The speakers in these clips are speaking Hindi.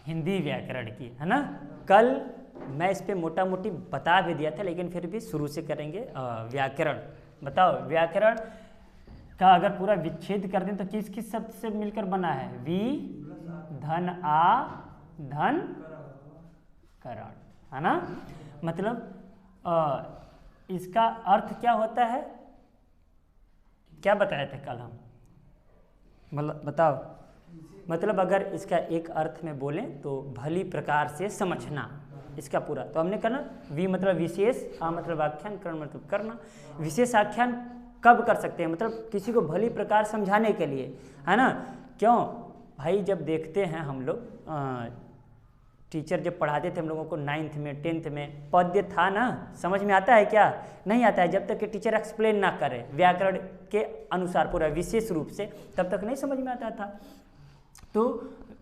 हिंदी व्याकरण की, है ना। कल मैं इस पे मोटा मोटी बता भी दिया था, लेकिन फिर भी शुरू से करेंगे। व्याकरण बताओ, व्याकरण का अगर पूरा विच्छेद कर दें तो किस किस शब्द से मिलकर बना है? वी धन आ धन करण, है ना। मतलब इसका अर्थ क्या होता है, क्या बताए थे कल हम? मतलब बताओ, मतलब अगर इसका एक अर्थ में बोलें तो भली प्रकार से समझना, इसका पूरा। तो हमने कहा ना, वी मतलब विशेष, आ मतलब आख्यान, करण मतलब करना। विशेष आख्यान कब कर सकते हैं? मतलब किसी को भली प्रकार समझाने के लिए, है ना। क्यों भाई, जब देखते हैं हम लोग, टीचर जब पढ़ाते थे हम लोगों को 9th में 10th में, पद्य था ना, समझ में आता है क्या? नहीं आता है। जब तक कि टीचर एक्सप्लेन ना करे व्याकरण के अनुसार पूरा विशेष रूप से, तब तक नहीं समझ में आता था। तो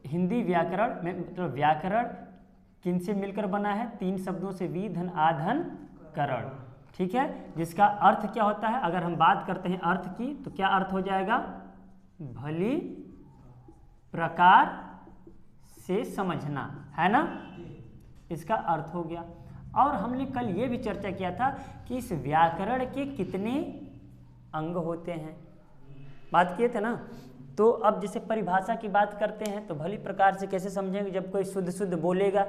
हिंदी व्याकरण में मतलब व्याकरण किन से मिलकर बना है? 3 शब्दों से, वी धन आ धन करण, ठीक है। जिसका अर्थ क्या होता है? अगर हम बात करते हैं अर्थ की, तो क्या अर्थ हो जाएगा? भली प्रकार से समझना, है ना। इसका अर्थ हो गया। और हमने कल ये भी चर्चा किया था कि इस व्याकरण के कितने अंग होते हैं, बात किए थे ना। तो अब जैसे परिभाषा की बात करते हैं तो भली प्रकार से कैसे समझेंगे? जब कोई शुद्ध शुद्ध बोलेगा,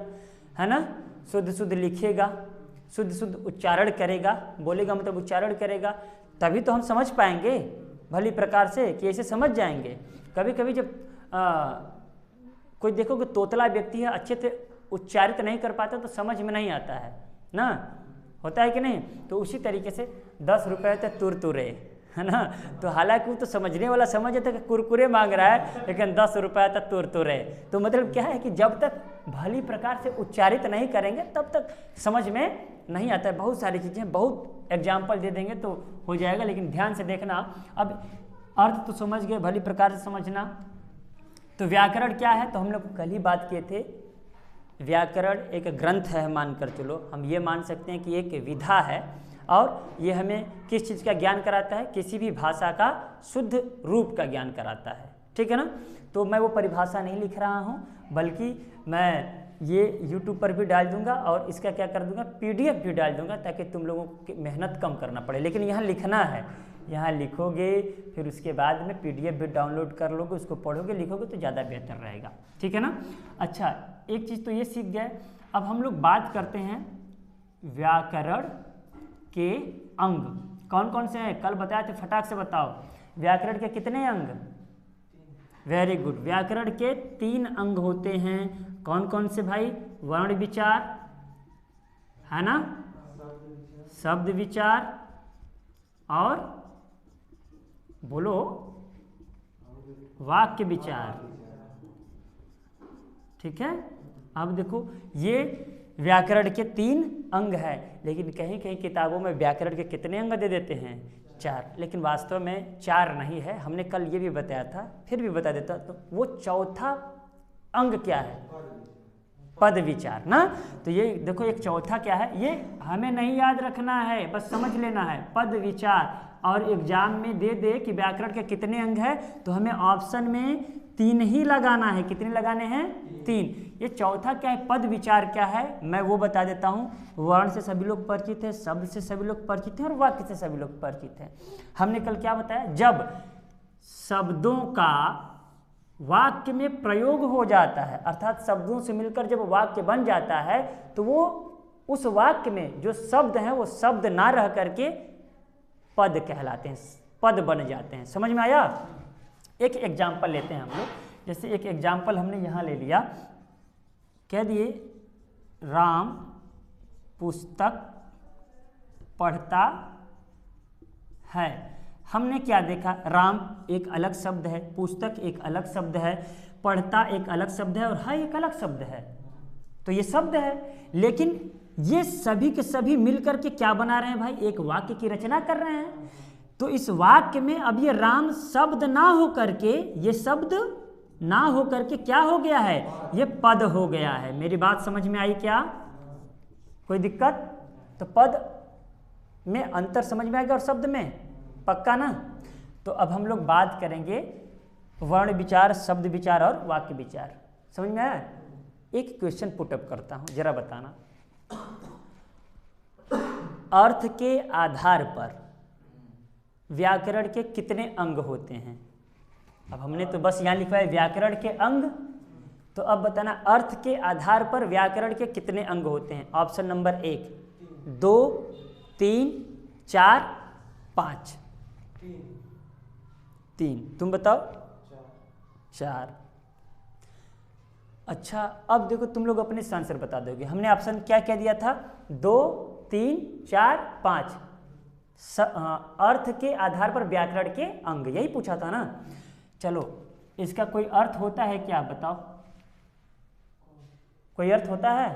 है ना, शुद्ध शुद्ध लिखेगा, शुद्ध शुद्ध उच्चारण करेगा, बोलेगा मतलब उच्चारण करेगा, तभी तो हम समझ पाएंगे भली प्रकार से, कि ऐसे समझ जाएंगे। कभी कभी जब कोई देखोगे तोतला व्यक्ति है, अच्छे से उच्चारित नहीं कर पाता तो समझ में नहीं आता है ना, होता है कि नहीं। तो उसी तरीके से 10 रुपये तो तुरतुरे, है ना। तो हालांकि वो तो समझने वाला समझ जाता है कि कुरकुरे मांग रहा है, लेकिन 10 रुपये तो तुरतुरे। तो मतलब क्या है कि जब तक भली प्रकार से उच्चारित नहीं करेंगे तब तक समझ में नहीं आता है। बहुत सारी चीज़ें, बहुत एग्जाम्पल दे देंगे तो हो जाएगा, लेकिन ध्यान से देखना। अब अर्थ तो समझ गए, भली प्रकार से समझना। तो व्याकरण क्या है? तो हम लोग कल ही बात किए थे, व्याकरण एक ग्रंथ है, मानकर चलो। हम ये मान सकते हैं कि एक विधा है, और ये हमें किस चीज़ का ज्ञान कराता है? किसी भी भाषा का शुद्ध रूप का ज्ञान कराता है, ठीक है ना। तो मैं वो परिभाषा नहीं लिख रहा हूँ, बल्कि मैं ये YouTube पर भी डाल दूंगा, और इसका क्या कर दूंगा, PDF भी डाल दूंगा, ताकि तुम लोगों की मेहनत कम करना पड़े। लेकिन यहाँ लिखना है, यहाँ लिखोगे, फिर उसके बाद में PDF भी डाउनलोड कर लोगे, उसको पढ़ोगे, लिखोगे तो ज़्यादा बेहतर रहेगा, ठीक है ना। अच्छा, एक चीज़ तो ये सीख गए। अब हम लोग बात करते हैं व्याकरण के अंग कौन कौन से हैं। कल बताया थे, फटाक से बताओ, व्याकरण के कितने अंग? Very good. व्याकरण के 3 अंग होते हैं। कौन कौन से भाई? वर्ण विचार, है ना, शब्द विचार, और बोलो वाक्य विचार, ठीक है। अब देखो, ये व्याकरण के 3 अंग है, लेकिन कहीं कहीं किताबों में व्याकरण के कितने अंग दे देते हैं? 4, लेकिन वास्तव में 4 नहीं है। हमने कल ये भी बताया था, फिर भी बता देता। तो वो चौथा अंग क्या है? पद विचार ना। तो ये देखो, एक चौथा क्या है, ये हमें नहीं याद रखना है, बस समझ लेना है, पद विचार। और एग्जाम में दे दे कि व्याकरण के कितने अंग है, तो हमें ऑप्शन में 3 ही लगाना है। कितने लगाने हैं? 3। ये चौथा क्या है? पद विचार क्या है, मैं वो बता देता हूँ। वर्ण से सभी लोग परिचित हैं, शब्द से सभी लोग परिचित हैं, और वाक्य से सभी लोग परिचित हैं। हमने कल क्या बताया? जब शब्दों का वाक्य में प्रयोग हो जाता है, अर्थात शब्दों से मिलकर जब वाक्य बन जाता है, तो वो उस वाक्य में जो शब्द हैं वो शब्द ना रह करके पद कहलाते हैं, पद बन जाते हैं। समझ में आया? एक एग्जाम्पल लेते हैं हम लोग। जैसे एक एग्जाम्पल हमने यहाँ ले लिया, कह दिए राम पुस्तक पढ़ता है। हमने क्या देखा? राम एक अलग शब्द है, पुस्तक एक अलग शब्द है, पढ़ता एक अलग शब्द है, और है एक अलग शब्द है। तो ये शब्द है, लेकिन ये सभी के सभी मिलकर के क्या बना रहे हैं भाई? एक वाक्य की रचना कर रहे हैं। तो इस वाक्य में अब ये राम शब्द ना हो करके, ये शब्द ना हो करके क्या हो गया है? ये पद हो गया है। मेरी बात समझ में आई क्या? कोई दिक्कत? तो पद में अंतर समझ में आएगा और शब्द में, पक्का ना। तो अब हम लोग बात करेंगे वर्ण विचार, शब्द विचार और वाक्य विचार। समझ में आया? एक क्वेश्चन पुटअप करता हूं, जरा बताना। अर्थ के आधार पर व्याकरण के कितने अंग होते हैं? अब हमने तो बस यहाँ लिखा है व्याकरण के अंग, तो अब बताना अर्थ के आधार पर व्याकरण के कितने अंग होते हैं। Option number 1, 2, 3, 4, 5। 3, तुम बताओ। 4। अच्छा, अब देखो तुम लोग अपने आंसर बता दोगे। हमने ऑप्शन क्या क्या दिया था? 2, 3, 4, 5। अर्थ के आधार पर व्याकरण के अंग, यही पूछा था ना। चलो, इसका कोई अर्थ होता है क्या? बताओ, कोई अर्थ होता है?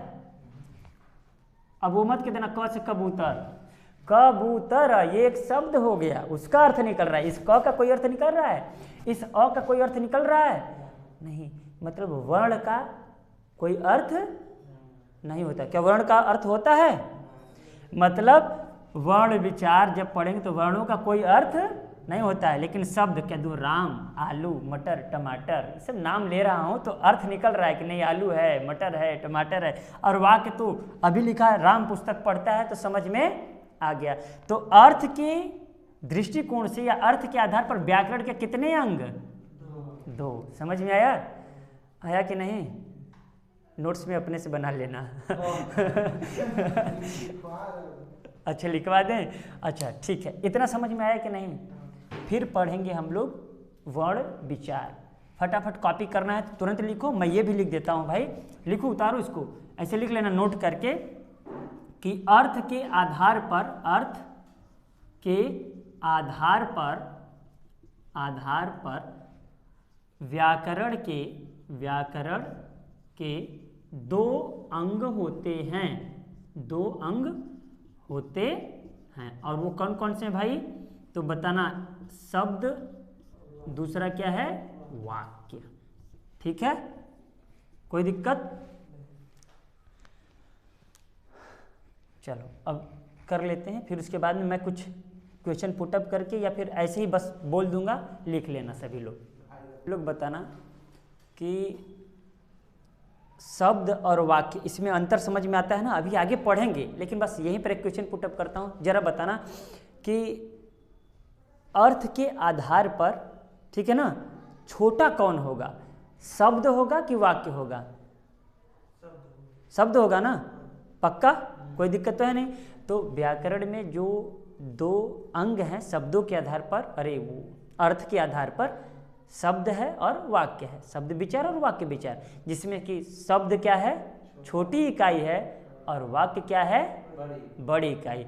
अब वो मत कहते ना क से कबूतर, कबूतर ये एक शब्द हो गया, उसका अर्थ निकल रहा है। इस क का कोई अर्थ निकल रहा है? इस अ का कोई अर्थ निकल रहा है? नहीं। मतलब वर्ण का कोई अर्थ नहीं होता। क्या वर्ण का अर्थ होता है? मतलब वर्ण विचार जब पढ़ेंगे तो वर्णों का कोई अर्थ नहीं होता है, लेकिन शब्द कह दूँ राम, आलू, मटर, टमाटर, ये सब नाम ले रहा हूँ तो अर्थ निकल रहा है कि नहीं, आलू है, मटर है, टमाटर है। और वाक्य तो अभी लिखा है, राम पुस्तक पढ़ता है, तो समझ में आ गया। तो अर्थ के दृष्टिकोण से या अर्थ के आधार पर व्याकरण के कितने अंग? 2। समझ में आया? आया कि नहीं? नोट्स में अपने से बना लेना। अच्छा, लिखवा दें? अच्छा ठीक है, इतना समझ में आया कि नहीं? फिर पढ़ेंगे हम लोग वर्ण विचार। फटाफट कॉपी करना है तो तुरंत लिखो, मैं ये भी लिख देता हूँ भाई, लिखो, उतारो इसको, ऐसे लिख लेना नोट करके कि अर्थ के आधार पर, अर्थ के आधार पर व्याकरण के 2 अंग होते हैं। 2 अंग होते हैं, और वो कौन कौन से हैं भाई? तो बताना, शब्द, दूसरा क्या है? वाक्य। ठीक है, कोई दिक्कत? चलो अब कर लेते हैं, फिर उसके बाद में मैं कुछ क्वेश्चन पुटअप करके या फिर ऐसे ही बस बोल दूंगा, लिख लेना सभी लोग बताना कि शब्द और वाक्य, इसमें अंतर समझ में आता है ना? अभी आगे पढ़ेंगे, लेकिन बस यहीं पर एक क्वेश्चन पुटअप करता हूँ। जरा बताना कि अर्थ के आधार पर, ठीक है ना, छोटा कौन होगा? शब्द होगा कि वाक्य होगा? शब्द होगा ना? पक्का? कोई दिक्कत तो है नहीं? तो व्याकरण में जो 2 अंग हैं शब्दों के आधार पर, वो अर्थ के आधार पर शब्द है और वाक्य है, शब्द विचार और वाक्य विचार, जिसमें कि शब्द क्या है? छोटी इकाई है, और वाक्य क्या है? बड़ी इकाई।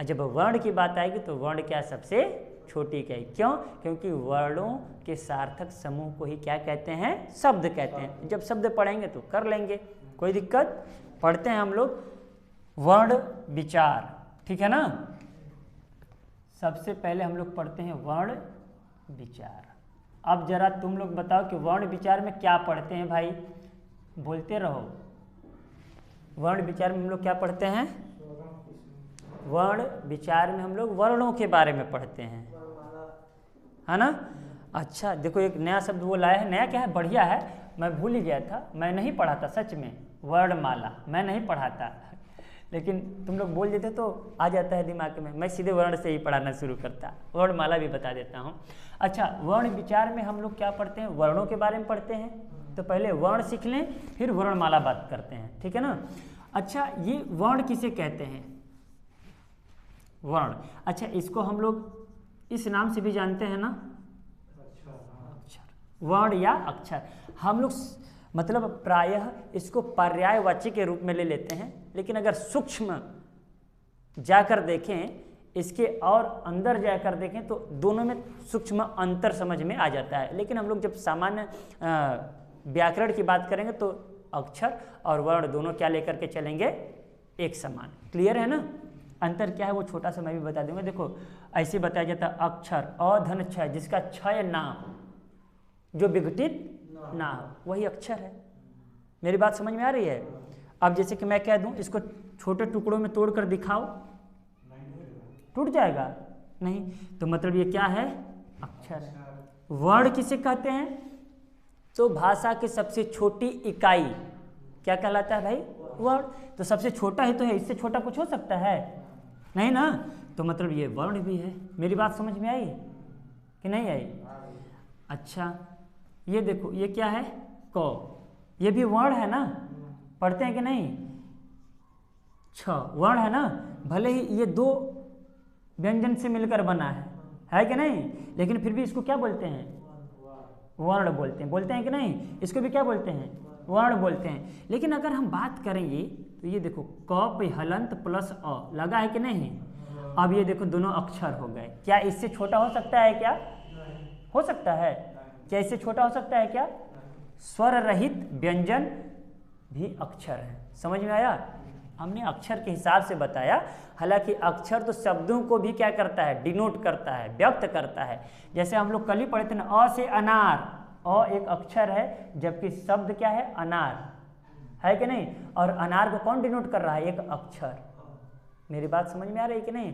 जब वर्ण की बात आएगी तो वर्ण क्या है? सबसे छोटी इकाई। क्यों? क्योंकि वर्णों के सार्थक समूह को ही क्या कहते हैं? शब्द कहते हैं। जब शब्द पढ़ेंगे तो कर लेंगे, कोई दिक्कत? पढ़ते हैं हम लोग वर्ण विचार, ठीक है ना। सबसे पहले हम लोग पढ़ते हैं वर्ण विचार। अब जरा तुम लोग बताओ कि वर्ण विचार में क्या पढ़ते हैं भाई? बोलते रहो। वर्ण विचार में हम लोग क्या पढ़ते हैं? वर्ण विचार में हम लोग वर्णों के बारे में पढ़ते हैं, है ना। अच्छा देखो, एक नया शब्द वो लाया है। नया क्या है? बढ़िया है, मैं भूल ही गया था, मैं नहीं पढ़ा था सच में। वर्णमाला मैं नहीं पढ़ा था, लेकिन तुम लोग बोल देते तो आ जाता है दिमाग में। मैं सीधे वर्ण से ही पढ़ाना शुरू करता। वर्णमाला भी बता देता हूँ। अच्छा, वर्ण विचार में हम लोग क्या पढ़ते हैं? वर्णों के बारे में पढ़ते हैं। तो पहले वर्ण सीख लें, फिर वर्णमाला बात करते हैं, ठीक है ना। अच्छा, ये वर्ण किसे कहते हैं? वर्ण। अच्छा, इसको हम लोग इस नाम से भी जानते हैं ना, अक्षर। वर्ण या अक्षर हम लोग मतलब प्रायः इसको पर्यायवाची के रूप में ले लेते हैं, लेकिन अगर सूक्ष्म जाकर देखें, इसके और अंदर जाकर देखें तो दोनों में सूक्ष्म अंतर समझ में आ जाता है। लेकिन हम लोग जब सामान्य व्याकरण की बात करेंगे तो अक्षर और वर्ण दोनों क्या लेकर के चलेंगे? एक समान। क्लियर है ना? अंतर क्या है वो छोटा सा मैं भी बता दूंगा। देखो, ऐसे बताया जाता है अक्षर अधन क्षय, जिसका क्षय ना हो, जो विघटित ना हो, वही अक्षर है। मेरी बात समझ में आ रही है? अब जैसे कि मैं कह दूं, इसको छोटे टुकड़ों में तोड़कर दिखाओ, टूट जाएगा? नहीं। तो मतलब ये क्या है? अक्षर है। वर्ण किसे कहते हैं? तो भाषा की सबसे छोटी इकाई क्या कहलाता है भाई? वर्ण। तो सबसे छोटा ही तो है, इससे छोटा कुछ हो सकता है नहीं ना, तो मतलब ये वर्ण भी है। मेरी बात समझ में आई कि नहीं आई? अच्छा ये देखो, ये क्या है? क, ये भी वर्ण है ना, पढ़ते हैं कि नहीं? छ वर्ण है ना, भले ही ये दो व्यंजन से मिलकर बना है कि नहीं, लेकिन फिर भी इसको क्या बोलते हैं? वर्ण बोलते हैं कि नहीं? इसको भी क्या बोलते हैं? वर्ण बोलते हैं। लेकिन अगर हम बात करेंगे तो ये देखो क पे हलंत प्लस अ लगा है कि नहीं, अब ये देखो दोनों अक्षर हो गए। क्या इससे छोटा हो सकता है? क्या हो सकता है? क्या इससे छोटा हो सकता है? क्या स्वर रहित व्यंजन भी अक्षर है। समझ में आया? हमने अक्षर के हिसाब से बताया, हालांकि अक्षर तो शब्दों को भी क्या करता है? डिनोट करता है, व्यक्त करता है। जैसे हम लोग कल ही पढ़े थे ना, अ से अनार, अ एक अक्षर है जबकि शब्द क्या है? अनार है कि नहीं? और अनार को कौन डिनोट कर रहा है? एक अक्षर। मेरी बात समझ में आ रही है कि नहीं?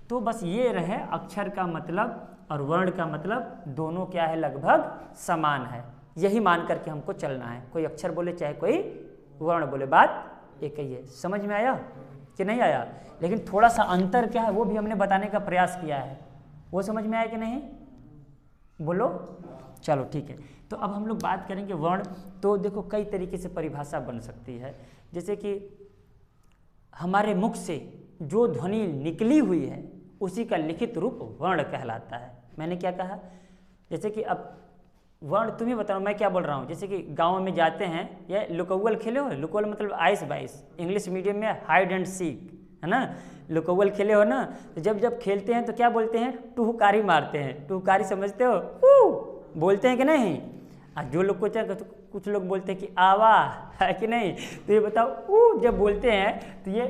तो बस ये रहे, अक्षर का मतलब और वर्ण का मतलब दोनों क्या है? लगभग समान है। यही मान करके हमको चलना है, कोई अक्षर बोले चाहे कोई वर्ण बोले, बात एक ही है। समझ में आया कि नहीं आया? लेकिन थोड़ा सा अंतर क्या है वो भी हमने बताने का प्रयास किया है, वो समझ में आया कि नहीं? बोलो। चलो ठीक है, तो अब हम लोग बात करेंगे वर्ण। तो देखो कई तरीके से परिभाषा बन सकती है, जैसे कि हमारे मुख से जो ध्वनि निकली हुई है उसी का लिखित रूप वर्ण कहलाता है। मैंने क्या कहा? जैसे कि अब वर्ण तुम ही बताओ, मैं क्या बोल रहा हूँ। जैसे कि गाँव में जाते हैं, या लुकौल खेले हो? लुकौल मतलब आइस बाइस, इंग्लिश मीडियम में हाइड एंड सीक है ना। लुकौल खेले हो ना, तो जब खेलते हैं तो क्या बोलते हैं? टुहकारी मारते हैं। टुहकारी समझते हो? बोलते हैं कि नहीं? जो लोग को तो कुछ लोग बोलते हैं कि आवा, है कि नहीं? तो ये बताओ जब बोलते हैं तो ये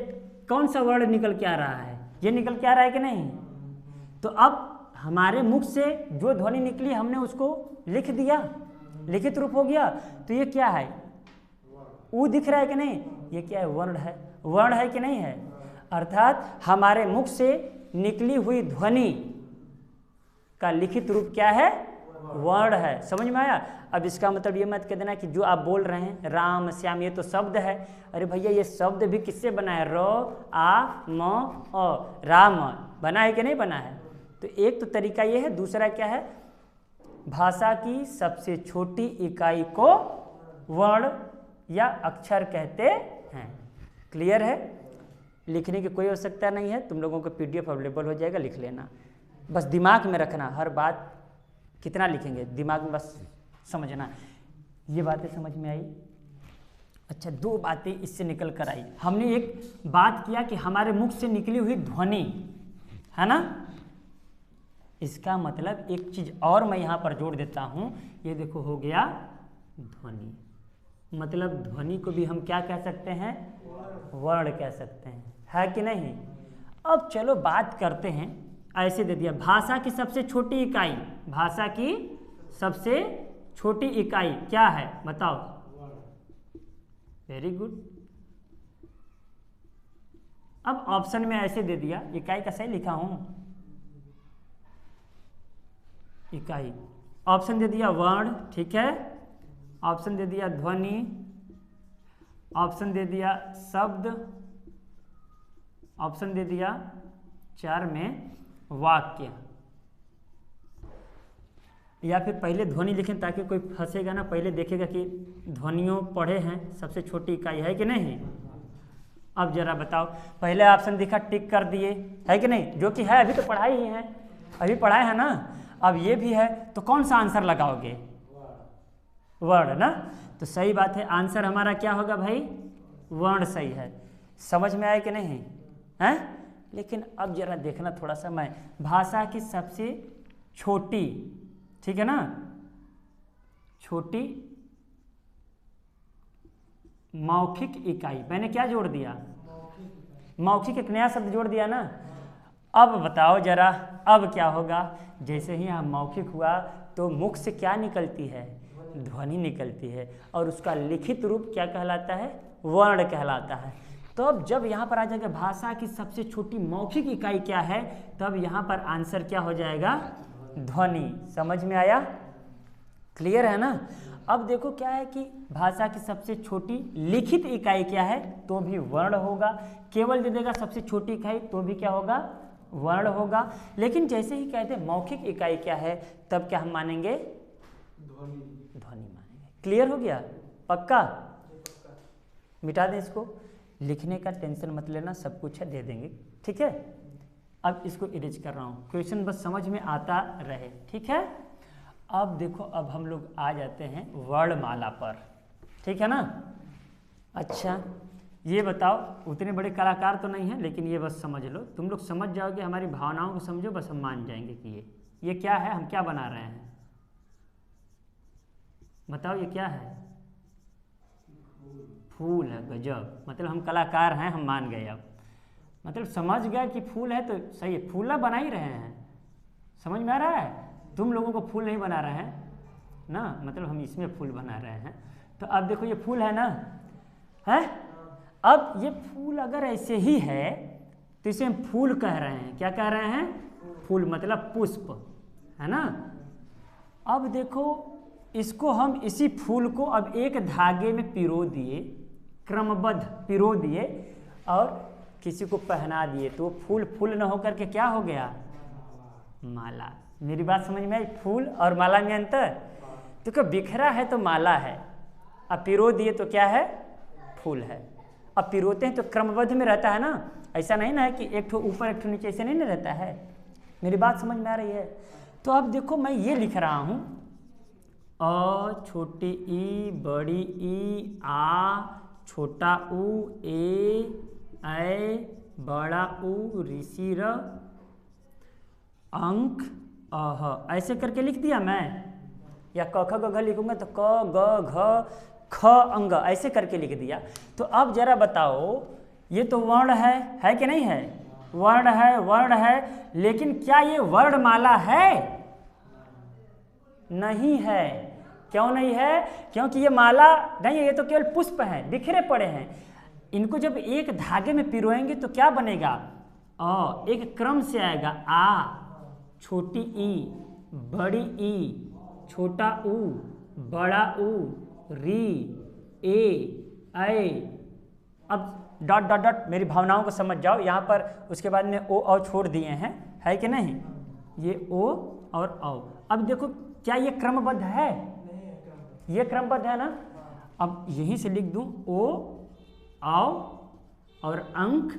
कौन सा वर्ण निकल के आ रहा है? ये निकल के आ रहा है कि नहीं? तो अब हमारे मुख से जो ध्वनि निकली हमने उसको लिख दिया, लिखित रूप हो गया। तो ये क्या है? ऊ दिख रहा है कि नहीं? ये क्या है? वर्ण है। वर्ण है कि नहीं है? अर्थात हमारे मुख से निकली हुई ध्वनि का लिखित रूप क्या है? वर्ण है। समझ में आया? अब इसका मतलब ये मत कह देना कि जो आप बोल रहे हैं राम श्याम ये तो शब्द है। अरे भैया ये शब्द भी किससे बना है? र आ म अ, राम बना है कि नहीं बना है? तो एक तो तरीका ये है। दूसरा क्या है? भाषा की सबसे छोटी इकाई को वर्ण या अक्षर कहते हैं। क्लियर है? लिखने की कोई आवश्यकता नहीं है, तुम लोगों को PDF अवेलेबल हो जाएगा, लिख लेना। बस दिमाग में रखना, हर बात कितना लिखेंगे दिमाग में बस समझना। ये बातें समझ में आई? अच्छा, दो बातें इससे निकल कर आई। हमने एक बात किया कि हमारे मुख से निकली हुई ध्वनि है ना, इसका मतलब एक चीज और मैं यहाँ पर जोड़ देता हूँ। ये देखो हो गया ध्वनि, मतलब ध्वनि को भी हम क्या कह सकते हैं? वर्ण कह सकते हैं, है कि नहीं? अब चलो बात करते हैं, ऐसे दे दिया भाषा की सबसे छोटी इकाई। भाषा की सबसे छोटी इकाई क्या है बताओ? Very good. अब ऑप्शन में ऐसे दे दिया, इकाई का सही लिखा हूं, इकाई। ऑप्शन दे दिया वर्ण, ठीक है। ऑप्शन दे दिया ध्वनि, ऑप्शन दे दिया शब्द, ऑप्शन दे दिया 4 में वाक्य। या फिर पहले ध्वनि लिखें ताकि कोई फंसेगा ना, पहले देखेगा कि ध्वनियों पढ़े हैं, सबसे छोटी इकाई है कि नहीं। अब जरा बताओ, पहले ऑप्शन दिखा टिक कर दिए, है कि नहीं? जो कि है, अभी तो पढ़ाई ही है, अभी पढ़ाए है ना। अब ये भी है, तो कौन सा आंसर लगाओगे? वर्ण ना। तो सही बात है, आंसर हमारा क्या होगा भाई? वर्ण सही है। समझ में आया कि नहीं है? लेकिन अब जरा देखना थोड़ा सा, मैं भाषा की सबसे छोटी, ठीक है ना, छोटी मौखिक इकाई, मैंने क्या जोड़ दिया? मौखिक, एक नया शब्द जोड़ दिया ना। अब बताओ जरा, अब क्या होगा? जैसे ही यहाँ मौखिक हुआ तो मुख से क्या निकलती है? ध्वनि निकलती है, और उसका लिखित रूप क्या कहलाता है? वर्ण कहलाता है। तो अब जब यहाँ पर आ जाएगा भाषा की सबसे छोटी मौखिक इकाई क्या है, तब यहाँ पर आंसर क्या हो जाएगा? ध्वनि। समझ में आया? क्लियर है ना? अब देखो क्या है कि भाषा की सबसे छोटी लिखित इकाई क्या है, तो भी वर्ण होगा। केवल दे देगा सबसे छोटी इकाई, तो भी क्या होगा, वर्ण होगा। लेकिन जैसे ही कहते हैं मौखिक इकाई क्या है, तब क्या हम मानेंगे, ध्वनि मानेंगे। क्लियर हो गया, पक्का? मिटा दें इसको, लिखने का टेंशन मत लेना, सब कुछ है दे देंगे, ठीक है। अब इसको इरेज कर रहा हूँ, क्वेश्चन बस समझ में आता रहे, ठीक है। अब देखो, अब हम लोग आ जाते हैं वर्णमाला पर, ठीक है ना। अच्छा ये बताओ, उतने बड़े कलाकार तो नहीं है, लेकिन ये बस समझ लो, तुम लोग समझ जाओगे, हमारी भावनाओं को समझो, बस हम मान जाएंगे कि ये क्या है, हम क्या बना रहे हैं, बताओ ये क्या है, फूल है। गजब, मतलब हम कलाकार हैं, हम मान गए। अब मतलब समझ गए कि फूल है तो सही है, फूल ना बना ही रहे हैं, समझ में आ रहा है। तुम लोगों को फूल नहीं बना रहे हैं ना, मतलब हम इसमें फूल बना रहे हैं। तो अब देखो ये फूल है ना, है। अब ये फूल अगर ऐसे ही है तो इसे हम फूल कह रहे हैं, क्या कह रहे हैं, फूल, मतलब पुष्प, है ना। अब देखो इसको हम, इसी फूल को अब एक धागे में पिरो दिए, क्रमबद्ध पिरो दिए और किसी को पहना दिए, तो फूल फूल न होकर के क्या हो गया, माला। मेरी बात समझ में आई, फूल और माला में अंतर। तो क्या बिखरा है तो माला है, अब पिरो दिए तो क्या है, फूल है। अब पिरोते हैं तो क्रमबद्ध में रहता है ना, ऐसा नहीं ना है कि एक ठो ऊपर एक ठो नीचे, ऐसे नहीं ना रहता है। मेरी बात समझ में आ रही है। तो अब देखो मैं ये लिख रहा हूँ, अ छोटी ई बड़ी ई, आ छोटा ऊ, ए बड़ा ऊ, ऋषि र, अंक अह, ऐसे करके लिख दिया मैं। या क ख ग घ लिखूंगा तो क ग घ ख अंग, ऐसे करके लिख दिया। तो अब जरा बताओ, ये तो वर्ण है कि नहीं है, वर्ण है, वर्ण है, लेकिन क्या ये वर्णमाला है, नहीं है। क्यों नहीं है, क्योंकि ये माला नहीं है, ये तो केवल पुष्प हैं, बिखरे पड़े हैं। इनको जब एक धागे में पिरोएंगे तो क्या बनेगा, एक क्रम से आएगा, आ छोटी ई बड़ी ई, छोटा ऊ बड़ा ऊ, री ए। अब डॉट डॉट डॉट, मेरी भावनाओं को समझ जाओ यहाँ पर। उसके बाद में ओ और छोड़ दिए हैं, है कि नहीं, ये ओ और औ। अब देखो क्या ये क्रमबद्ध है, ये क्रमबद्ध है ना। अब यहीं से लिख दूं, ओ आओ और अंक।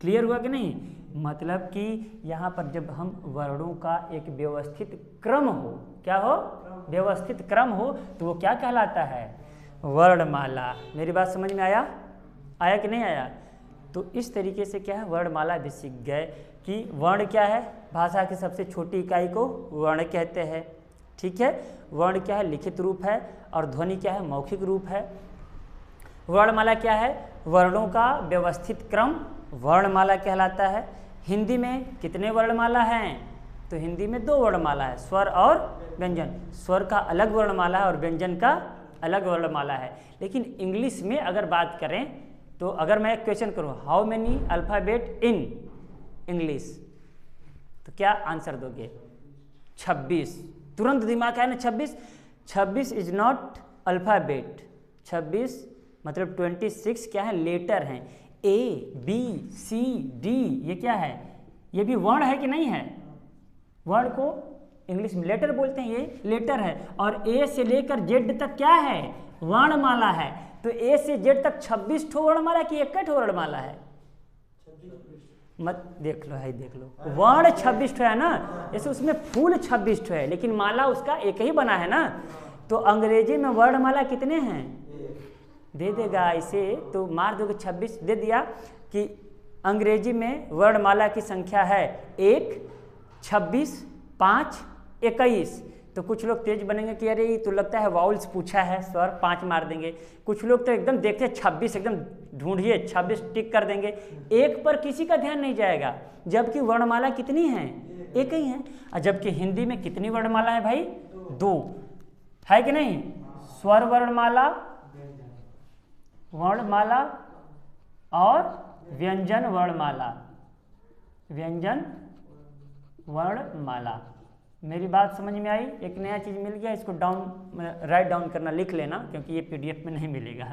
क्लियर हुआ कि नहीं, मतलब कि यहाँ पर जब हम वर्णों का एक व्यवस्थित क्रम हो, क्या हो, व्यवस्थित क्रम हो, तो वो क्या कहलाता है, वर्णमाला। मेरी बात समझ में आया कि नहीं आया। तो इस तरीके से क्या है, वर्णमाला भी सीख गए कि वर्ण क्या है, भाषा की सबसे छोटी इकाई को वर्ण कहते हैं, ठीक है। वर्ण क्या है, लिखित रूप है, और ध्वनि क्या है, मौखिक रूप है। वर्णमाला क्या है, वर्णों का व्यवस्थित क्रम वर्णमाला कहलाता है। हिंदी में कितने वर्णमाला हैं, तो हिंदी में 2 वर्णमाला है, स्वर और व्यंजन। स्वर का अलग वर्णमाला है और व्यंजन का अलग वर्णमाला है। लेकिन इंग्लिश में अगर बात करें तो अगर मैं एक क्वेश्चन करूं, how many alphabet in English, तो क्या आंसर दोगे, 26। तुरंत दिमाग है ना, 26 इज नॉट अल्फ़ाबेट। 26 मतलब 26 क्या है, लेटर हैं, ए बी सी डी, ये क्या है, ये भी वर्ण है कि नहीं है। वर्ण को इंग्लिश में लेटर बोलते हैं, ये लेटर है। और ए से लेकर जेड तक क्या है, वर्णमाला है। तो ए से जेड तक 26 ठो वर्णमाला की 1 ठो वर्णमाला है, मत देख लो, है देख लो, वर्ण 26 ठो है ना, जैसे उसमें फूल 26 ठो है, लेकिन माला उसका एक ही बना है ना। तो अंग्रेजी में वर्णमाला कितने हैं, दे देगा इसे तो मार दोगे, 26 दे दिया कि अंग्रेजी में वर्णमाला की संख्या है 1, 26, 5, 21। तो कुछ लोग तेज बनेंगे कि अरे ये तो लगता है वाउल्स पूछा है, स्वर 5 मार देंगे। कुछ लोग तो एकदम देखते 26 एकदम ढूंढिए, 26 टिक कर देंगे, 1 पर किसी का ध्यान नहीं जाएगा, जबकि वर्णमाला कितनी है, 1 ही है। और जबकि हिंदी में कितनी वर्णमाला है भाई, 2 है कि नहीं, स्वर वर्णमाला, वर्णमाला और व्यंजन वर्णमाला, व्यंजन वर्णमाला, मेरी बात समझ में आई? एक नया चीज़ मिल गया, इसको राइट डाउन करना, लिख लेना, क्योंकि ये PDF में नहीं मिलेगा।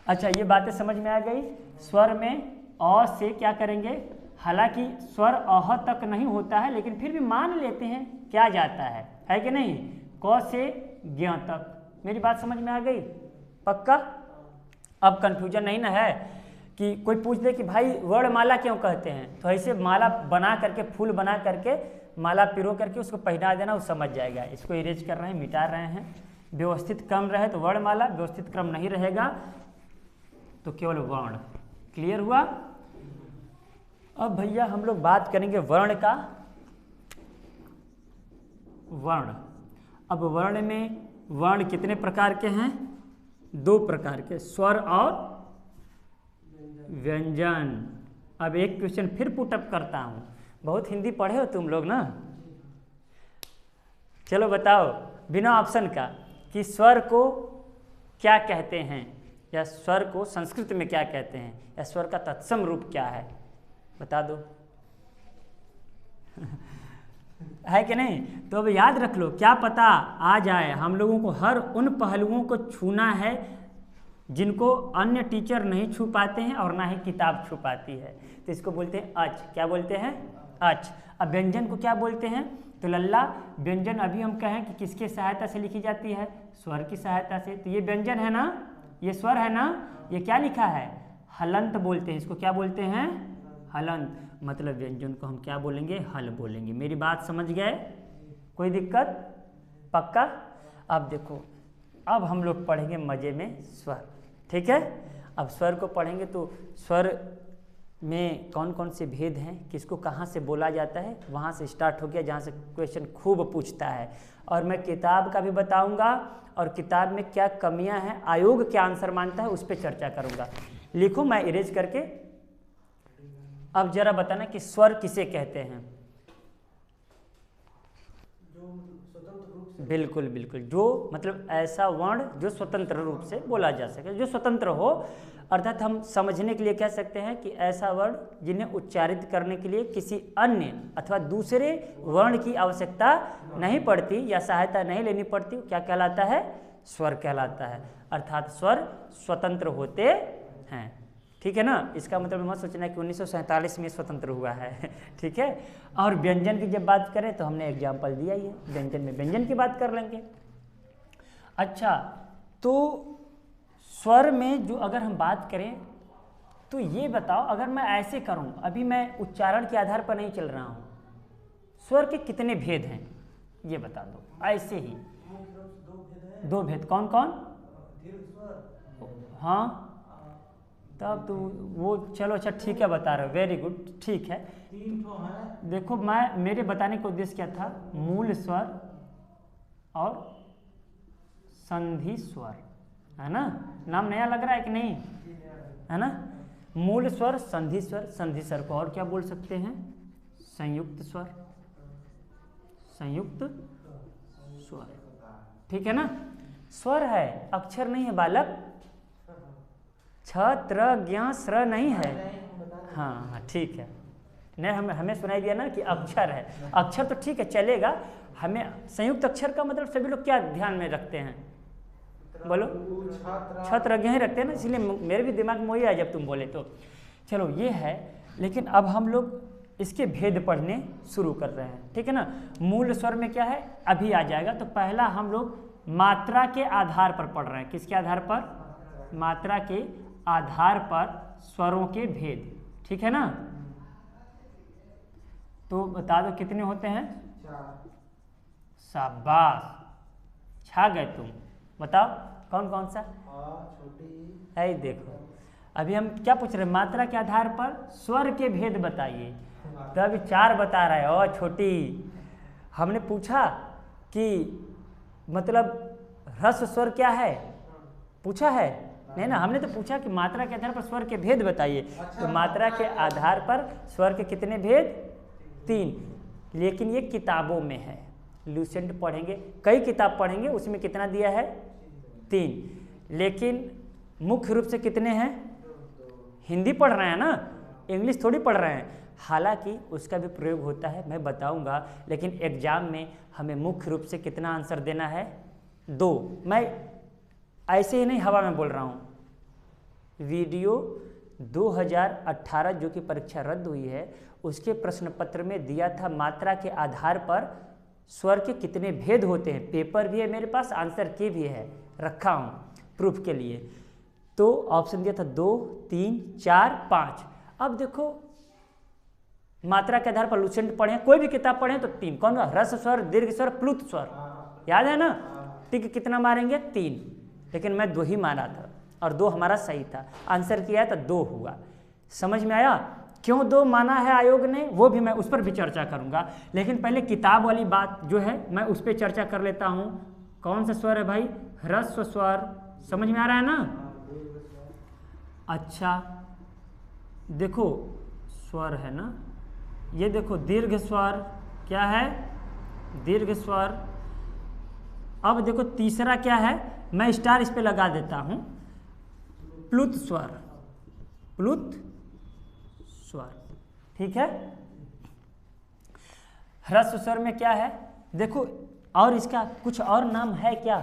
अच्छा, ये बातें समझ में आ गई। स्वर में अ से क्या करेंगे, हालांकि स्वर अह तक नहीं होता है, लेकिन फिर भी मान लेते हैं क्या जाता है कि नहीं? क से ज्ञ तक। मेरी बात समझ में आ गई? पक्का? अब कंफ्यूजन नहीं ना है कि कोई पूछ दे कि भाई वर्णमाला क्यों कहते हैं, तो ऐसे माला बना करके, फूल बना करके, माला पिरो करके उसको पहना देना, वो समझ जाएगा। इसको इरेज कर रहे हैं, मिटा रहे हैं। व्यवस्थित क्रम रहे तो वर्णमाला, व्यवस्थित क्रम नहीं रहेगा तो केवल वर्ण। क्लियर हुआ? अब भैया हम लोग बात करेंगे वर्ण का। वर्ण, अब वर्ण में वर्ण कितने प्रकार के हैं? 2 प्रकार के, स्वर और व्यंजन। अब एक क्वेश्चन फिर पुटअप करता हूं, बहुत हिंदी पढ़े हो तुम लोग ना? चलो बताओ बिना ऑप्शन का कि स्वर को क्या कहते हैं, या स्वर को संस्कृत में क्या कहते हैं, या स्वर का तत्सम रूप क्या है, बता दो। है कि नहीं? तो अब याद रख लो, क्या पता आ जाए। हम लोगों को हर उन पहलुओं को छूना है जिनको अन्य टीचर नहीं छू पाते हैं और ना ही किताब छू पाती है। तो इसको बोलते हैं अच। क्या बोलते हैं? अच। अब व्यंजन को क्या बोलते हैं? तो लल्ला, व्यंजन अभी हम कहें कि किसके सहायता से लिखी जाती है? स्वर की सहायता से। तो ये व्यंजन है ना, ये स्वर है ना, ये क्या लिखा है? हलंत बोलते हैं इसको। क्या बोलते हैं? हलंत। मतलब व्यंजन को हम क्या बोलेंगे? हल बोलेंगे। मेरी बात समझ गए? कोई दिक्कत? पक्का? अब देखो, अब हम लोग पढ़ेंगे मजे में स्वर। ठीक है? अब स्वर को पढ़ेंगे तो स्वर में कौन कौन से भेद हैं, किसको कहाँ से बोला जाता है, वहाँ से स्टार्ट हो गया जहाँ से क्वेश्चन खूब पूछता है। और मैं किताब का भी बताऊंगा और किताब में क्या कमियां हैं, आयोग क्या आंसर मानता है, उस पर चर्चा करूंगा। लिखो, मैं इरेज करके। अब जरा बताना कि स्वर किसे कहते हैं? बिल्कुल बिल्कुल, जो मतलब ऐसा वर्ण जो स्वतंत्र रूप से बोला जा सके, जो स्वतंत्र हो। अर्थात हम समझने के लिए कह सकते हैं कि ऐसा वर्ण जिन्हें उच्चारित करने के लिए किसी अन्य अथवा दूसरे वर्ण की आवश्यकता नहीं पड़ती या सहायता नहीं लेनी पड़ती, क्या कहलाता है? स्वर कहलाता है। अर्थात स्वर स्वतंत्र होते हैं। ठीक है ना? इसका मतलब मत सोचना कि 1947 में स्वतंत्र हुआ है। ठीक है? और व्यंजन की जब बात करें तो हमने एग्जाम्पल दिया ही है, व्यंजन में व्यंजन की बात कर लेंगे। अच्छा, तो स्वर में जो अगर हम बात करें तो ये बताओ, अगर मैं ऐसे करूं, अभी मैं उच्चारण के आधार पर नहीं चल रहा हूं, स्वर के कितने भेद हैं ये बता दो। ऐसे ही 2 भेद। कौन कौन? हाँ, तब तो वो चलो, अच्छा ठीक है, बता रहे हो, वेरी गुड, ठीक है। 3 ठो है। देखो, मेरे बताने का उद्देश्य क्या था? मूल स्वर और संधि स्वर, है ना? नाम नया लग रहा है कि नहीं? है ना? मूल स्वर, संधि स्वर। संधि स्वर को और क्या बोल सकते हैं? संयुक्त स्वर। संयुक्त स्वर। ठीक है ना? स्वर है, अक्षर नहीं है बालक। छ त्र ज्ञ स्र नहीं है। हाँ ठीक है, नहीं हमें सुनाई दिया ना कि अक्षर है। अक्षर तो ठीक है, चलेगा। हमें संयुक्त अक्षर का मतलब सभी लोग क्या ध्यान में रखते हैं? बोलो। छत्र ज्ञ ही रखते हैं ना, इसलिए मेरे भी दिमाग में वही आया जब तुम बोले तो। चलो ये है, लेकिन अब हम लोग इसके भेद पढ़ने शुरू कर रहे हैं। ठीक है ना? मूल स्वर में क्या है अभी आ जाएगा। तो पहला हम लोग मात्रा के आधार पर पढ़ रहे हैं। किसके आधार पर? मात्रा के आधार पर स्वरों के भेद। ठीक है ना? तो बता दो कितने होते हैं? 4। शाबाश, छा गए तुम। बताओ कौन कौन सा? छोटी। है देखो, अभी हम क्या पूछ रहे हैं? मात्रा के आधार पर स्वर के भेद बताइए। तो अभी 4 बता रहा है। और छोटी हमने पूछा कि मतलब ह्रस्व स्वर क्या है, पूछा है? नहीं ना, हमने तो पूछा कि मात्रा के आधार पर स्वर के भेद बताइए। तो मात्रा के आधार पर स्वर के कितने भेद? 3। लेकिन ये किताबों में है, लूसेंट पढ़ेंगे, कई किताब पढ़ेंगे, उसमें कितना दिया है? 3। लेकिन मुख्य रूप से कितने हैं? हिंदी पढ़ रहे हैं ना, इंग्लिश थोड़ी पढ़ रहे हैं। हालांकि उसका भी प्रयोग होता है, मैं बताऊंगा, लेकिन एग्जाम में हमें मुख्य रूप से कितना आंसर देना है? 2। मैं ऐसे ही नहीं हवा में बोल रहा हूँ। वीडियो 2018 जो कि परीक्षा रद्द हुई है उसके प्रश्न पत्र में दिया था मात्रा के आधार पर स्वर के कितने भेद होते हैं। पेपर भी है मेरे पास, आंसर की भी है, रखा हूँ प्रूफ के लिए। तो ऑप्शन दिया था 2, 3, 4, 5। अब देखो मात्रा के आधार पर लुसेंट पढ़े, कोई भी किताब पढ़े तो 3। कौन? ह्रस्व स्वर, दीर्घ स्वर, प्लुत स्वर, याद है ना? टिक कितना मारेंगे? 3, लेकिन मैं 2 ही मारा था और 2 हमारा सही था। आंसर किया है तो 2 हुआ। समझ में आया क्यों 2 माना है आयोग ने? वो भी मैं उस पर भी चर्चा करूंगा, लेकिन पहले किताब वाली बात जो है मैं उस पर चर्चा कर लेता हूँ। कौन सा स्वर है भाई? ह्रस्व स्वर। समझ में आ रहा है ना? अच्छा देखो स्वर है ना, ये देखो दीर्घ स्वर। क्या है? दीर्घ स्वर। अब देखो तीसरा क्या है, मैं स्टार इस पे लगा देता हूं, प्लुत स्वर। प्लुत स्वर, ठीक है। ह्रस्व स्वर में क्या है देखो, और इसका कुछ और नाम है क्या?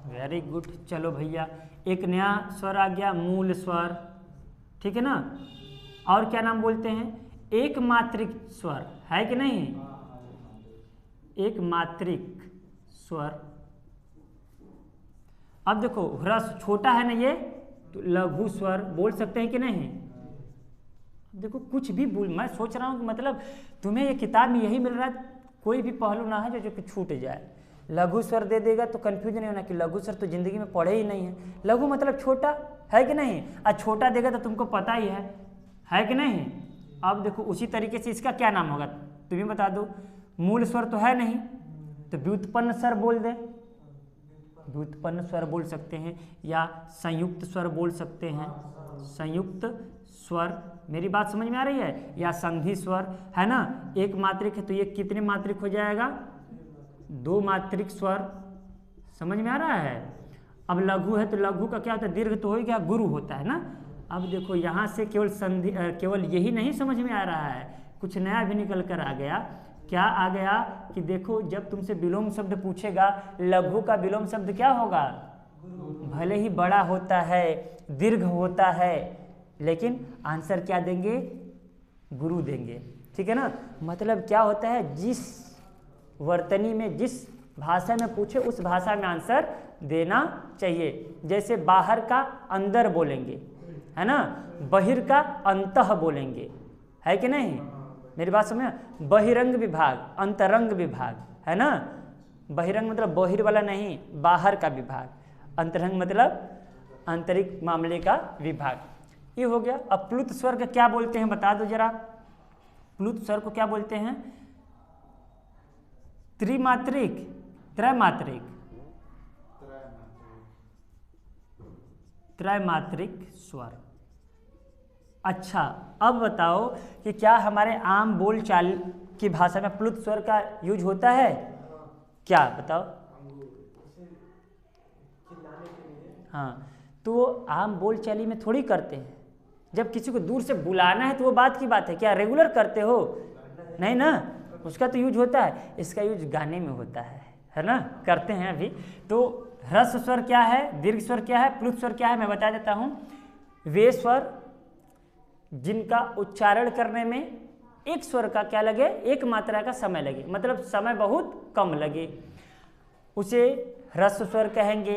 वेरी गुड, चलो भैया एक नया स्वर आ गया, मूल स्वर, ठीक है ना। और क्या नाम बोलते हैं? एक मात्रिक स्वर, है कि नहीं? एक मात्रिक स्वर। अब देखो ह्रस्व छोटा है ना ये, तो लघु स्वर बोल सकते हैं कि नहीं? देखो कुछ भी बोल, मैं सोच रहा हूँ कि मतलब तुम्हें ये किताब में यही मिल रहा है, कोई भी पहलू ना है जो कि छूट जाए। लघु स्वर दे देगा तो कंफ्यूजन नहीं होना कि लघु स्वर तो जिंदगी में पढ़े ही नहीं है। लघु मतलब छोटा, है कि नहीं? और छोटा देगा तो तुमको पता ही है कि नहीं? अब देखो उसी तरीके से इसका क्या नाम होगा तुम्हें बता दो। मूल स्वर तो है नहीं, तो व्युत्पन्न स्वर बोल दे, व्युत्पन्न स्वर बोल सकते हैं, या संयुक्त स्वर बोल सकते हैं, संयुक्त स्वर। मेरी बात समझ में आ रही है? या संधि स्वर, है ना। एक मात्रिक है तो ये कितने मात्रिक हो जाएगा? 2 मात्रिक स्वर। समझ में आ रहा है? अब लघु है तो लघु का क्या होता है? दीर्घ तो हो गया, गुरु होता है ना। अब देखो यहाँ से केवल संधि, केवल यही नहीं समझ में आ रहा है, कुछ नया भी निकल कर आ गया। क्या आ गया कि देखो जब तुमसे विलोम शब्द पूछेगा, लघु का विलोम शब्द क्या होगा? भले ही बड़ा होता है, दीर्घ होता है, लेकिन आंसर क्या देंगे? गुरु देंगे, ठीक है ना। मतलब क्या होता है, जिस वर्तनी में, जिस भाषा में पूछे उस भाषा में आंसर देना चाहिए। जैसे बाहर का अंदर बोलेंगे, है ना, बहिर का अंतः बोलेंगे, है कि नहीं? मेरी बात समझ? बहिरंग विभाग, अंतरंग विभाग, है ना। बहिरंग मतलब बहिर वाला नहीं, बाहर का विभाग। अंतरंग मतलब आंतरिक मामले का विभाग। ये हो गया। अब प्लुत स्वर का क्या बोलते हैं बता दो जरा। प्लुत स्वर को क्या बोलते हैं? त्रिमात्रिक, त्रैमात्रिक, त्रैमात्रिक स्वर। अच्छा अब बताओ कि क्या हमारे आम बोलचाल की भाषा में प्लुत स्वर का यूज होता है क्या? बताओ। हाँ, तो आम बोलचाली में थोड़ी करते हैं। जब किसी को दूर से बुलाना है तो वो बात की बात है, क्या रेगुलर करते हो? नहीं ना, उसका तो यूज होता है। इसका यूज गाने में होता है ना, करते हैं अभी। तो ह्रस्व स्वर क्या है, दीर्घ स्वर क्या है, प्लुत स्वर क्या है, मैं बता देता हूँ। वे स्वर जिनका उच्चारण करने में एक स्वर का क्या लगे, एक मात्रा का समय लगे, मतलब समय बहुत कम लगे, उसे ह्रस्व स्वर कहेंगे।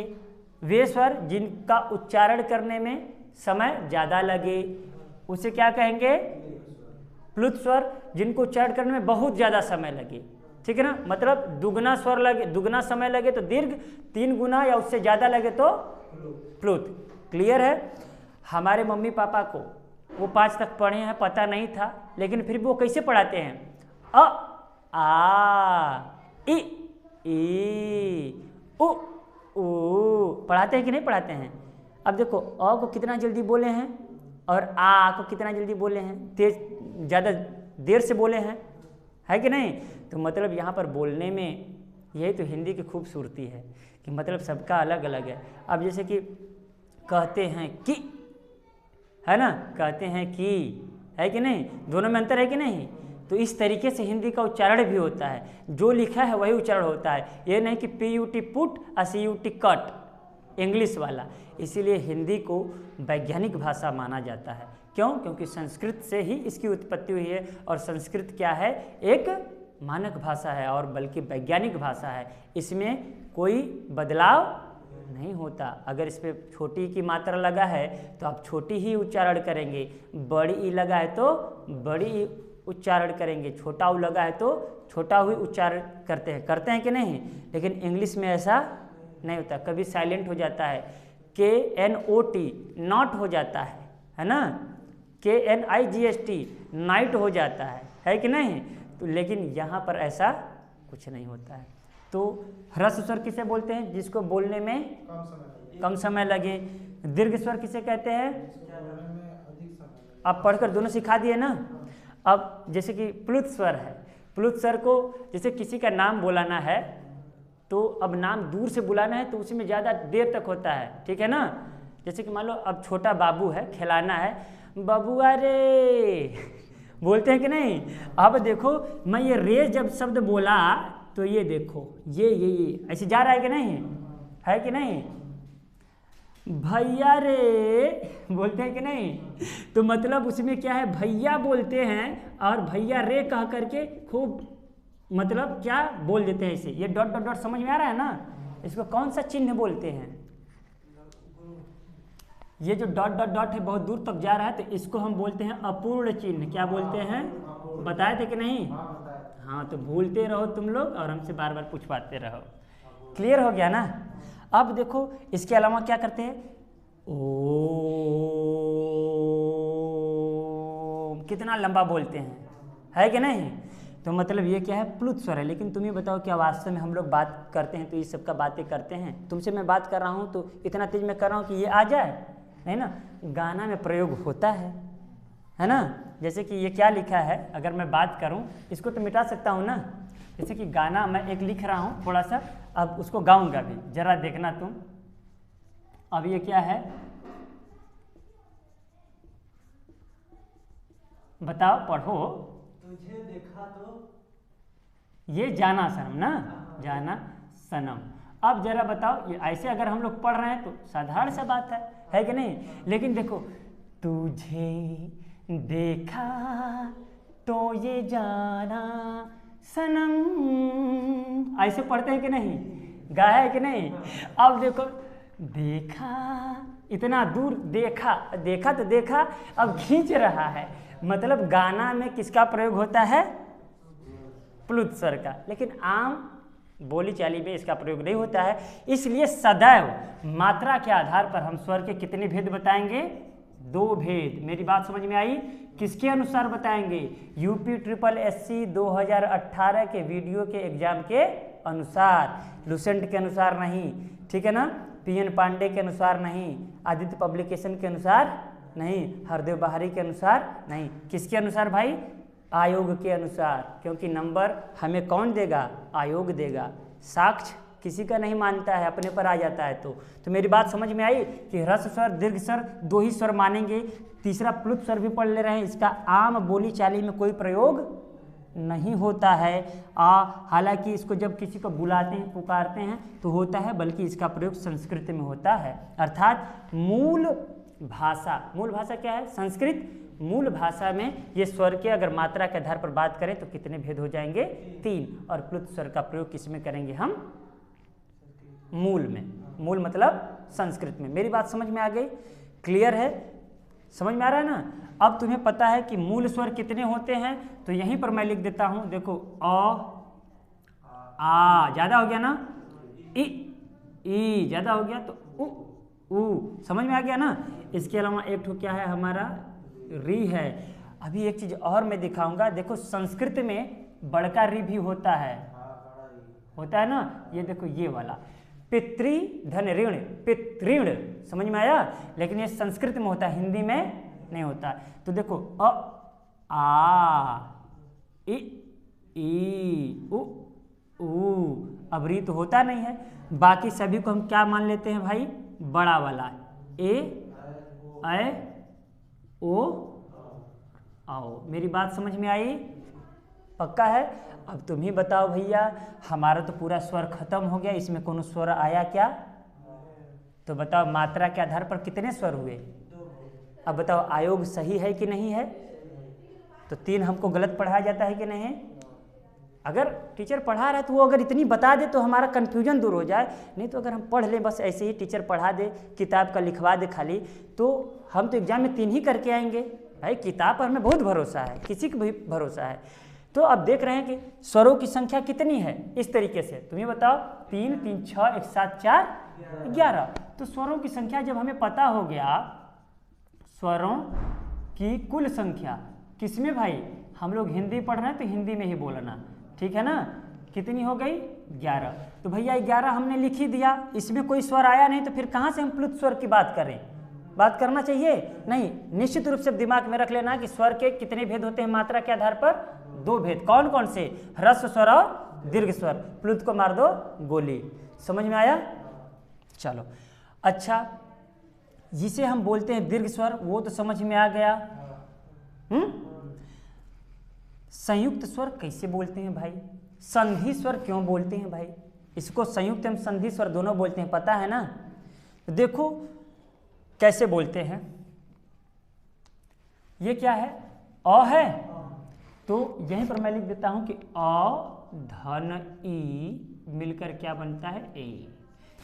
वे स्वर जिनका उच्चारण करने में समय ज़्यादा लगे, उसे क्या कहेंगे? प्लुत स्वर जिनको उच्चारण करने में बहुत ज़्यादा समय लगे, ठीक है ना। मतलब दुगना स्वर लगे, दुगना समय लगे तो दीर्घ, 3 गुना या उससे ज़्यादा लगे तो प्लुत। क्लियर है? हमारे मम्मी पापा को वो 5 तक पढ़े हैं, पता नहीं था, लेकिन फिर भी वो कैसे पढ़ाते हैं? अ आ इ ई उ ऊ पढ़ाते हैं कि नहीं पढ़ाते हैं? अब देखो अ को कितना जल्दी बोले हैं और आ को कितना जल्दी बोले हैं, तेज ज़्यादा देर से बोले हैं, है कि नहीं? तो मतलब यहाँ पर बोलने में यही तो हिंदी की खूबसूरती है कि मतलब सबका अलग अलग है। अब जैसे कि कहते हैं कि, है ना, कहते हैं कि, है कि नहीं, दोनों में अंतर है कि नहीं। तो इस तरीके से हिंदी का उच्चारण भी होता है, जो लिखा है वही उच्चारण होता है, ये नहीं कि PUT पुट और CUT कट इंग्लिश वाला। इसीलिए हिंदी को वैज्ञानिक भाषा माना जाता है। क्यों? क्योंकि संस्कृत से ही इसकी उत्पत्ति हुई है, और संस्कृत क्या है, एक मानक भाषा है और बल्कि वैज्ञानिक भाषा है। इसमें कोई बदलाव नहीं होता। अगर इस पर छोटी की मात्रा लगा है तो आप छोटी ही उच्चारण करेंगे, बड़ी ई लगा है तो बड़ी उच्चारण करेंगे, छोटा ऊ लगा है तो छोटा हुई उच्चारण करते हैं कि नहीं। लेकिन इंग्लिश में ऐसा नहीं होता, कभी साइलेंट हो जाता है, KNOT नॉट हो जाता है ना, KNIGST नाइट हो जाता है कि नहीं। तो लेकिन यहाँ पर ऐसा कुछ नहीं होता है। तो ह्रस्व स्वर किसे बोलते हैं, जिसको बोलने में कम समय लगे। दीर्घ स्वर किसे कहते हैं, आप पढ़कर दोनों सिखा दिए ना। अब जैसे कि प्लुत स्वर है, प्लुत स्वर को जैसे किसी का नाम बुलाना है तो अब नाम दूर से बुलाना है तो उसमें ज़्यादा देर तक होता है, ठीक है ना। जैसे कि मान लो अब छोटा बाबू है, खिलाना है, बबुआ रे बोलते हैं कि नहीं। अब देखो मैं ये रे जब शब्द बोला तो ये देखो ये ऐसे जा रहा है कि नहीं, है कि नहीं। भैया रे बोलते हैं कि नहीं, तो मतलब उसमें क्या है, भैया बोलते हैं और भैया रे कह करके खूब मतलब क्या बोल देते हैं इसे। ये डॉट डॉट डॉट समझ में आ रहा है ना, इसको कौन सा चिन्ह बोलते हैं। ये जो डॉट डॉट डॉट है बहुत दूर तक जा रहा है तो इसको हम बोलते हैं अपूर्ण चिन्ह। क्या बोलते हैं, बताए थे कि नहीं। हाँ, तो भूलते रहो तुम लोग और हमसे बार बार पूछवाते रहो। क्लियर हो गया ना। अब देखो इसके अलावा क्या करते हैं, ओम कितना लंबा बोलते हैं, है कि नहीं। तो मतलब ये क्या है, प्लुत स्वर है। लेकिन तुम ही बताओ क्या वास्तव में हम लोग बात करते हैं तो ये सब का बातें करते हैं। तुमसे मैं बात कर रहा हूँ तो इतना तेज मैं कर रहा हूँ कि ये आ जाए, नहीं ना। गाना में प्रयोग होता है ना। जैसे कि ये क्या लिखा है, अगर मैं बात करूं इसको तो मिटा सकता हूं ना। जैसे कि गाना मैं एक लिख रहा हूं थोड़ा सा, अब उसको गाऊंगा भी, जरा देखना तुम। अब ये क्या है बताओ, पढ़ो। तुझे देखा तो, ये जाना सनम ना, जाना सनम। अब जरा बताओ, ये ऐसे अगर हम लोग पढ़ रहे हैं तो साधारण सा बात है कि नहीं। लेकिन देखो, तुझे देखा तो ये जाना सनम, ऐसे पढ़ते हैं कि नहीं, गाया है कि नहीं। अब देखो, देखा इतना दूर, देखा तो देखा, अब खींच रहा है, मतलब गाना में किसका प्रयोग होता है, प्लुत स्वर का। लेकिन आम बोली चाली में इसका प्रयोग नहीं होता है। इसलिए सदैव मात्रा के आधार पर हम स्वर के कितने भेद बताएंगे, 2 भेद। मेरी बात समझ में आई। किसके अनुसार बताएंगे, UPSSC 2018 के वीडियो के एग्जाम के अनुसार, लुसेंट के अनुसार नहीं, ठीक है ना, PN पांडे के अनुसार नहीं, आदित्य पब्लिकेशन के अनुसार नहीं, हरदेव बहारी के अनुसार नहीं। किसके अनुसार भाई, आयोग के अनुसार। क्योंकि नंबर हमें कौन देगा, आयोग देगा। साक्ष्य किसी का नहीं मानता है, अपने पर आ जाता है। तो मेरी बात समझ में आई कि ह्रस्व स्वर दीर्घ स्वर 2 ही स्वर मानेंगे, तीसरा प्लुत स्वर भी पढ़ ले रहे हैं। इसका आम बोली चाली में कोई प्रयोग नहीं होता है। हालांकि इसको जब किसी को बुलाते हैं, पुकारते हैं तो होता है, बल्कि इसका प्रयोग संस्कृत में होता है। अर्थात मूल भाषा क्या है, संस्कृत। मूल भाषा में ये स्वर के अगर मात्रा के आधार पर बात करें तो कितने भेद हो जाएंगे, 3। और प्लुत स्वर का प्रयोग किस में करेंगे हम, मूल में। मूल मतलब संस्कृत में। मेरी बात समझ में आ गई, क्लियर है, समझ में आ रहा है ना। अब तुम्हें पता है कि मूल स्वर कितने होते हैं, तो यहीं पर मैं लिख देता हूं। देखो, आ ज्यादा हो गया ना, ई ज्यादा हो गया तो उ समझ में आ गया ना। इसके अलावा एक ठो क्या है हमारा, री है। अभी एक चीज और मैं दिखाऊंगा। देखो, संस्कृत में बड़का री भी होता है ना। ये देखो, ये वाला पितृ धन ऋण, पितृण, समझ में आया। लेकिन ये संस्कृत में होता है, हिंदी में नहीं होता। तो देखो, अ आ ई उ अब री तो होता नहीं है। बाकी सभी को हम क्या मान लेते हैं भाई, बड़ा वाला, ए ओ आओ। मेरी बात समझ में आई? पक्का है? अब तुम ही बताओ भैया, हमारा तो पूरा स्वर खत्म हो गया, इसमें कोनो स्वर आया क्या? तो बताओ मात्रा के आधार पर कितने स्वर हुए? अब बताओ आयोग सही है कि नहीं है? तो 3 हमको गलत पढ़ाया जाता है कि नहीं? अगर टीचर पढ़ा रहा है तो वो अगर इतनी बता दे तो हमारा कन्फ्यूजन दूर हो जाए, नहीं तो अगर हम पढ़ लें बस ऐसे ही टीचर पढ़ा दे, किताब का लिखवा दे खाली, तो हम तो एग्जाम में 3 ही करके आएंगे। भाई किताब पर हमें बहुत भरोसा है, किसी को भी भरोसा है। तो अब देख रहे हैं कि स्वरों की संख्या कितनी है, इस तरीके से तुम्हें बताओ 3 3 6 1 7 4 11। तो स्वरों की संख्या जब हमें पता हो गया, स्वरों की कुल संख्या किसमें भाई, हम लोग हिंदी पढ़ रहे हैं तो हिंदी में ही बोलना, ठीक है ना? कितनी हो गई? 11। तो भैया 11 हमने लिख ही दिया, इसमें कोई स्वर आया नहीं, तो फिर कहाँ से हम प्लुत स्वर की बात करें? बात करना चाहिए नहीं। निश्चित रूप से दिमाग में रख लेना कि स्वर के कितने भेद होते हैं मात्रा के आधार पर? 2 भेद। कौन कौन से? ह्रस्व स्वर और दीर्घ स्वर। प्लुत को मार दो गोली। समझ में आया? चलो अच्छा, जिसे हम बोलते हैं दीर्घ स्वर वो तो समझ में आ गया। संयुक्त स्वर कैसे बोलते हैं भाई? संधि स्वर क्यों बोलते हैं भाई? इसको संयुक्त एवं संधि स्वर दोनों बोलते हैं, पता है ना? देखो कैसे बोलते हैं। ये क्या है? अ है, तो यहीं पर मैं लिख देता हूं कि अ धन ई मिलकर क्या बनता है? ए।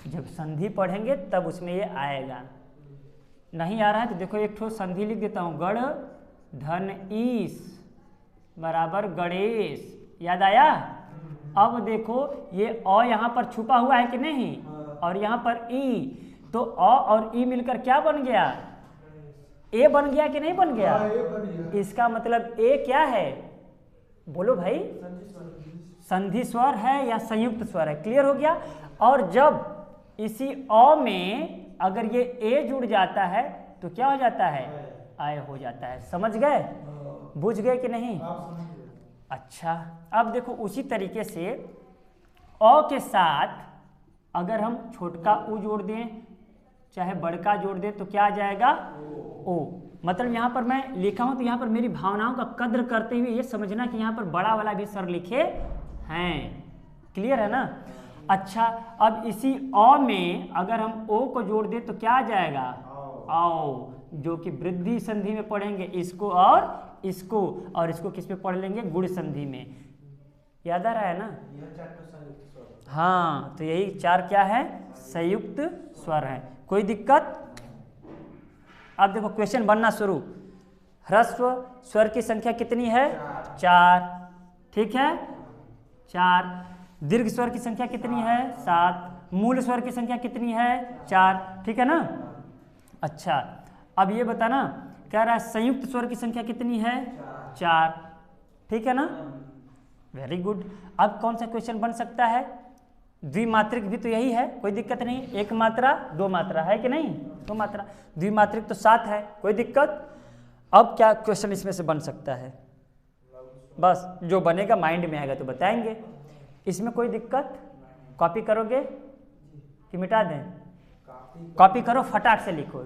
जब संधि पढ़ेंगे तब उसमें ये आएगा। नहीं आ रहा है तो देखो एक ठो संधि लिख देता हूं, गढ़ धन ईस बराबर गणेश। याद आया? अब देखो ये अ यहाँ पर छुपा हुआ है कि नहीं, और यहाँ पर ई, तो अ और ई मिलकर क्या बन गया? ए बन गया कि नहीं बन गया? इसका मतलब ए क्या है? बोलो भाई, संधि स्वर है या संयुक्त स्वर है? क्लियर हो गया? और जब इसी अ में अगर ये ए जुड़ जाता है तो क्या हो जाता है? आय हो जाता है। समझ गए? बुझ गए कि नहीं? अच्छा, अब देखो उसी तरीके से अ के साथ अगर हम छोटका उ जोड़ दें चाहे बड़का जोड़ दें तो क्या आ जाएगा? ओ। मतलब यहाँ पर मैं लिखा हूं तो यहाँ पर मेरी भावनाओं का कद्र करते हुए ये समझना कि यहाँ पर बड़ा वाला भी स्वर लिखे हैं। क्लियर है ना? अच्छा, अब इसी अ में अगर हम ओ को जोड़ दें तो क्या आ जाएगा? आओ, जो कि वृद्धि संधि में पढ़ेंगे इसको और इसको, और इसको किस में पढ़ लेंगे? गुण संधि में। याद आ रहा है ना? हाँ, तो यही 4 क्या है? संयुक्त स्वर है। कोई दिक्कत? अब देखो क्वेश्चन बनना शुरू। ह्रस्व स्वर की संख्या कितनी है? 4। ठीक है, 4। दीर्घ स्वर की संख्या कितनी है? 7। मूल स्वर की संख्या कितनी है? 4। ठीक है ना? अच्छा, अब ये बताना, कह रहा है संयुक्त स्वर की संख्या कितनी है? 4। ठीक है ना? Very good. अब कौन सा क्वेश्चन बन सकता है? द्विमात्रिक भी तो यही है, कोई दिक्कत नहीं। 1 मात्रा 2 मात्रा है कि नहीं? 2 मात्रा। द्विमात्रिक तो 7 है, कोई दिक्कत? अब क्या क्वेश्चन इसमें से बन सकता है? बस जो बनेगा माइंड में आएगा तो बताएंगे। इसमें कोई दिक्कत? कॉपी करोगे कि मिटा दें? कॉपी करो, फटाक से लिखो।